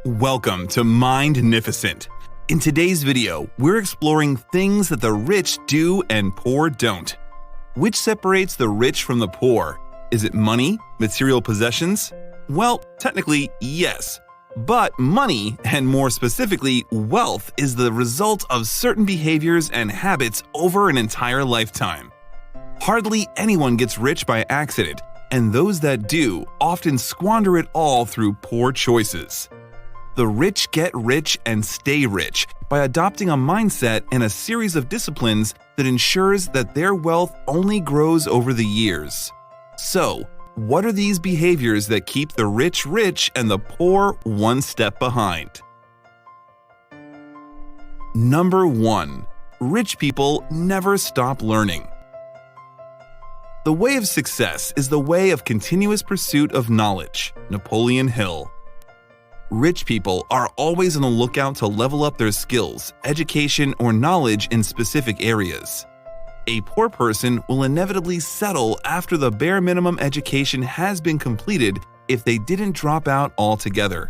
Welcome to Mindnificent. In today's video, we're exploring things that the rich do and poor don't. Which separates the rich from the poor? Is it money, material possessions? Well, technically, yes. But money, and more specifically, wealth, is the result of certain behaviors and habits over an entire lifetime. Hardly anyone gets rich by accident, and those that do often squander it all through poor choices. The rich get rich and stay rich by adopting a mindset and a series of disciplines that ensures that their wealth only grows over the years. So, what are these behaviors that keep the rich rich and the poor one step behind? Number 1. Rich people never stop learning. The way of success is the way of continuous pursuit of knowledge. Napoleon Hill. Rich people are always on the lookout to level up their skills, education, or knowledge in specific areas. A poor person will inevitably settle after the bare minimum education has been completed if they didn't drop out altogether.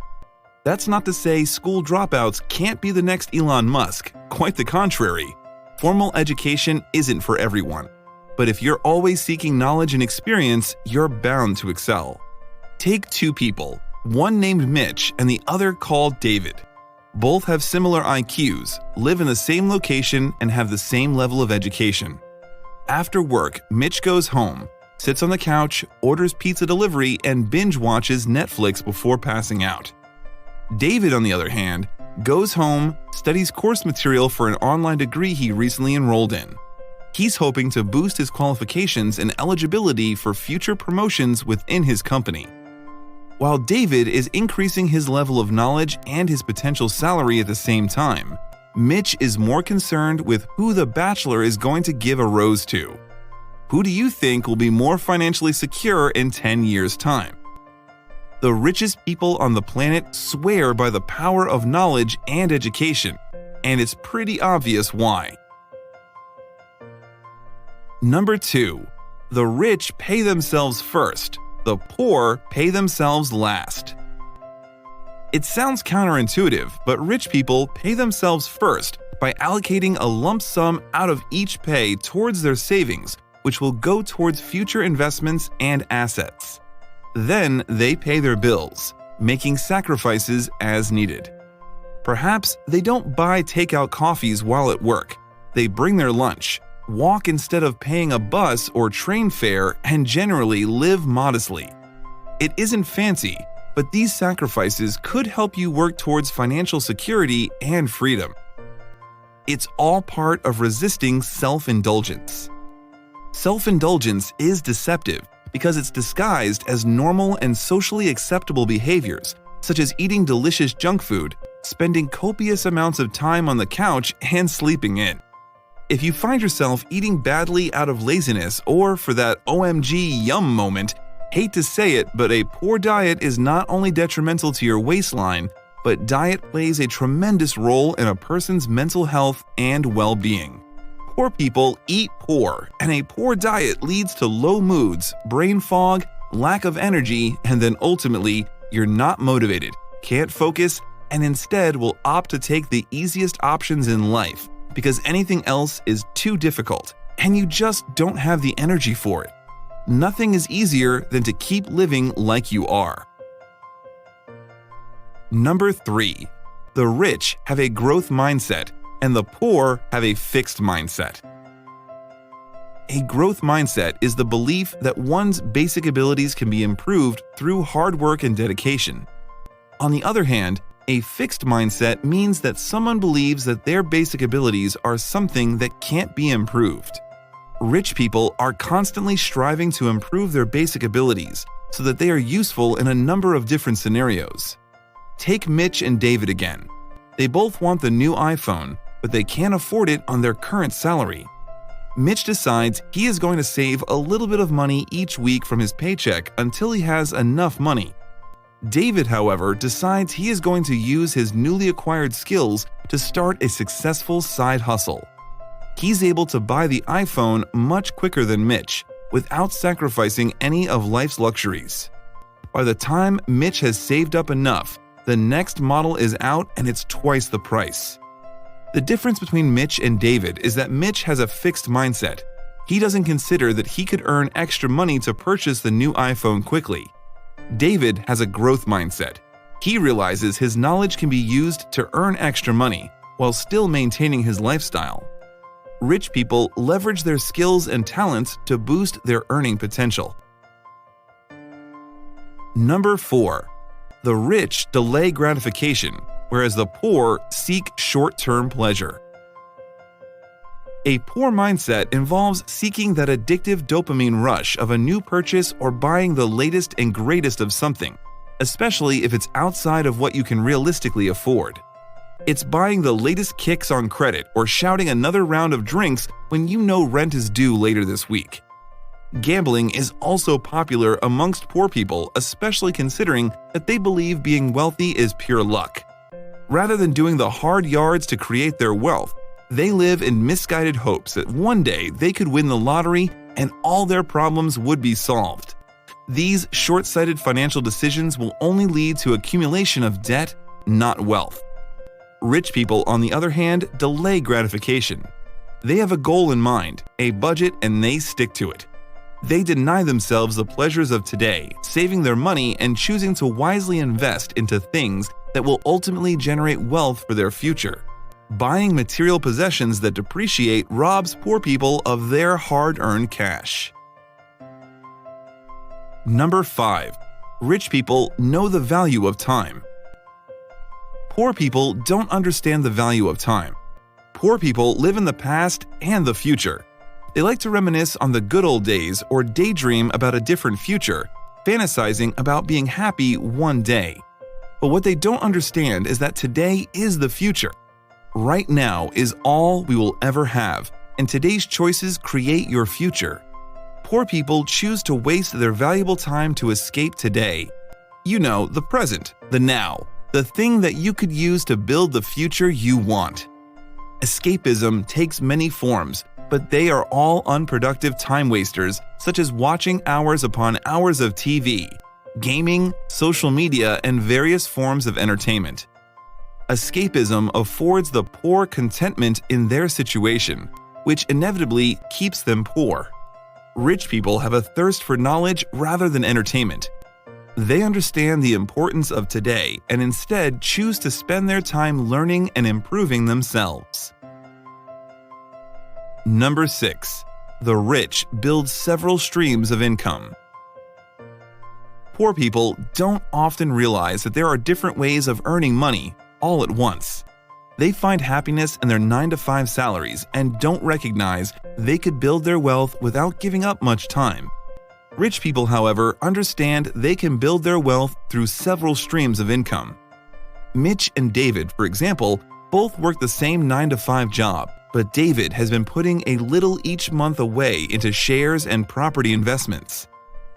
That's not to say school dropouts can't be the next Elon Musk, quite the contrary. Formal education isn't for everyone, but if you're always seeking knowledge and experience, you're bound to excel. Take two people. One named Mitch and the other called David. Both have similar IQs, live in the same location, and have the same level of education. After work, Mitch goes home, sits on the couch, orders pizza delivery, and binge watches Netflix before passing out. David, on the other hand, goes home, studies course material for an online degree he recently enrolled in. He's hoping to boost his qualifications and eligibility for future promotions within his company. While David is increasing his level of knowledge and his potential salary at the same time, Mitch is more concerned with who the bachelor is going to give a rose to. Who do you think will be more financially secure in 10 years' time? The richest people on the planet swear by the power of knowledge and education, and it's pretty obvious why. Number 2. The rich pay themselves first. The poor pay themselves last. It sounds counterintuitive, but rich people pay themselves first by allocating a lump sum out of each pay towards their savings, which will go towards future investments and assets. Then they pay their bills, making sacrifices as needed. Perhaps they don't buy takeout coffees while at work. They bring their lunch, walk instead of paying a bus or train fare, and generally live modestly. It isn't fancy, but these sacrifices could help you work towards financial security and freedom. It's all part of resisting self-indulgence. Self-indulgence is deceptive because it's disguised as normal and socially acceptable behaviors, such as eating delicious junk food, spending copious amounts of time on the couch, and sleeping in. If you find yourself eating badly out of laziness or for that OMG yum moment, hate to say it, but a poor diet is not only detrimental to your waistline, but diet plays a tremendous role in a person's mental health and well-being. Poor people eat poor, and a poor diet leads to low moods, brain fog, lack of energy, and then ultimately, you're not motivated, can't focus, and instead will opt to take the easiest options in life, because anything else is too difficult, and you just don't have the energy for it. Nothing is easier than to keep living like you are. Number 3. The rich have a growth mindset, and the poor have a fixed mindset. A growth mindset is the belief that one's basic abilities can be improved through hard work and dedication. On the other hand, a fixed mindset means that someone believes that their basic abilities are something that can't be improved. Rich people are constantly striving to improve their basic abilities so that they are useful in a number of different scenarios. Take Mitch and David again. They both want the new iPhone, but they can't afford it on their current salary. Mitch decides he is going to save a little bit of money each week from his paycheck until he has enough money. David, however, decides he is going to use his newly acquired skills to start a successful side hustle. He's able to buy the iPhone much quicker than Mitch, without sacrificing any of life's luxuries. By the time Mitch has saved up enough, The next model is out and it's twice the price. The difference between Mitch and David is that Mitch has a fixed mindset. He doesn't consider that he could earn extra money to purchase the new iPhone quickly. David has a growth mindset. He realizes his knowledge can be used to earn extra money while still maintaining his lifestyle. Rich people leverage their skills and talents to boost their earning potential. Number 4. The rich delay gratification, whereas the poor seek short-term pleasure. A poor mindset involves seeking that addictive dopamine rush of a new purchase or buying the latest and greatest of something, especially if it's outside of what you can realistically afford. It's buying the latest kicks on credit or shouting another round of drinks when you know rent is due later this week. Gambling is also popular amongst poor people, especially considering that they believe being wealthy is pure luck. Rather than doing the hard yards to create their wealth, they live in misguided hopes that one day they could win the lottery and all their problems would be solved. These short-sighted financial decisions will only lead to accumulation of debt, not wealth. Rich people, on the other hand, delay gratification. They have a goal in mind, a budget, and they stick to it. They deny themselves the pleasures of today, saving their money and choosing to wisely invest into things that will ultimately generate wealth for their future. Buying material possessions that depreciate robs poor people of their hard-earned cash. Number 5. Rich people know the value of time. Poor people don't understand the value of time. Poor people live in the past and the future. They like to reminisce on the good old days or daydream about a different future, fantasizing about being happy one day. But what they don't understand is that today is the future. Right now is all we will ever have, and today's choices create your future. Poor people choose to waste their valuable time to escape today. You know, the present, the now, the thing that you could use to build the future you want. Escapism takes many forms, but they are all unproductive time wasters, such as watching hours upon hours of TV, gaming, social media, and various forms of entertainment. Escapism affords the poor contentment in their situation, which inevitably keeps them poor. Rich people have a thirst for knowledge rather than entertainment. They understand the importance of today and instead choose to spend their time learning and improving themselves. Number 6. The rich build several streams of income. Poor people don't often realize that there are different ways of earning money all at once. They find happiness in their 9-to-5 salaries and don't recognize they could build their wealth without giving up much time. Rich people, however, understand they can build their wealth through several streams of income. Mitch and David, for example, both work the same 9-to-5 job, but David has been putting a little each month away into shares and property investments.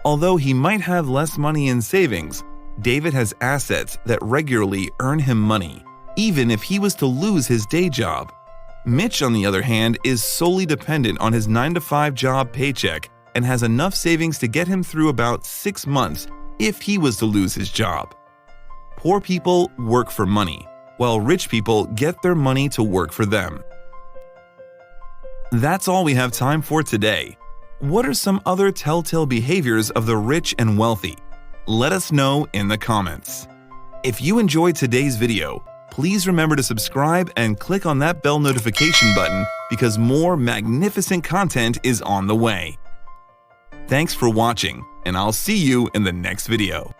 Although he might have less money in savings, David has assets that regularly earn him money, even if he was to lose his day job. Mitch, on the other hand, is solely dependent on his 9-to-5 job paycheck and has enough savings to get him through about 6 months if he was to lose his job. Poor people work for money, while rich people get their money to work for them. That's all we have time for today. What are some other telltale behaviors of the rich and wealthy? Let us know in the comments. If you enjoyed today's video, please remember to subscribe and click on that bell notification button because more magnificent content is on the way. Thanks for watching, and I'll see you in the next video.